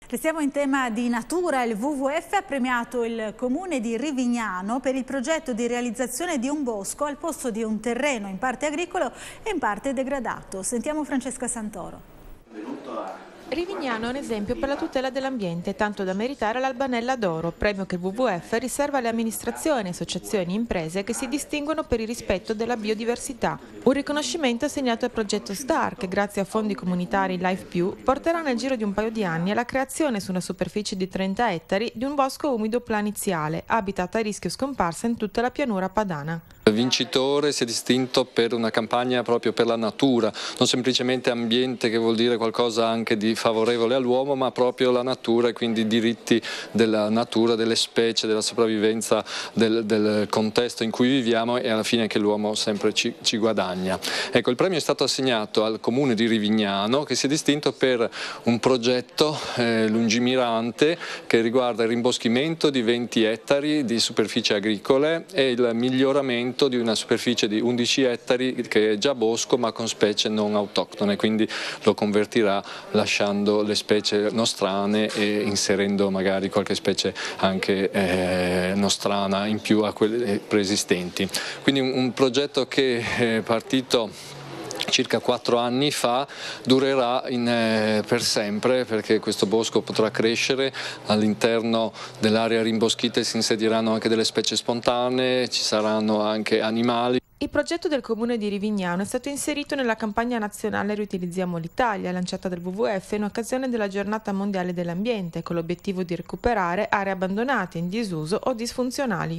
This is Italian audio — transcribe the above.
Restiamo in tema di natura. Il WWF ha premiato il comune di Rivignano per il progetto di realizzazione di un bosco al posto di un terreno in parte agricolo e in parte degradato. Sentiamo Francesca Santoro. Rivignano è un esempio per la tutela dell'ambiente, tanto da meritare l'Albanella d'Oro, premio che il WWF riserva alle amministrazioni, associazioni e imprese che si distinguono per il rispetto della biodiversità. Un riconoscimento assegnato al progetto STAR che, grazie a fondi comunitari Life+, porterà nel giro di un paio di anni alla creazione su una superficie di 30 ettari di un bosco umido planiziale, habitat a rischio scomparsa in tutta la pianura padana. Il vincitore si è distinto per una campagna proprio per la natura, non semplicemente ambiente, che vuol dire qualcosa anche di favorevole all'uomo, ma proprio la natura e quindi i diritti della natura, delle specie, della sopravvivenza del contesto in cui viviamo e alla fine che l'uomo sempre ci guadagna. Ecco, il premio è stato assegnato al comune di Rivignano, che si è distinto per un progetto lungimirante che riguarda il rimboschimento di 20 ettari di superfici agricole e il miglioramento di una superficie di 11 ettari che è già bosco ma con specie non autoctone, quindi lo convertirà lasciando le specie nostrane e inserendo magari qualche specie anche nostrana in più a quelle preesistenti. Quindi un progetto che è partito circa 4 anni fa, durerà per sempre, perché questo bosco potrà crescere. All'interno dell'area rimboschita si insedieranno anche delle specie spontanee, ci saranno anche animali. Il progetto del comune di Rivignano è stato inserito nella campagna nazionale Riutilizziamo l'Italia, lanciata dal WWF in occasione della giornata mondiale dell'ambiente, con l'obiettivo di recuperare aree abbandonate, in disuso o disfunzionali.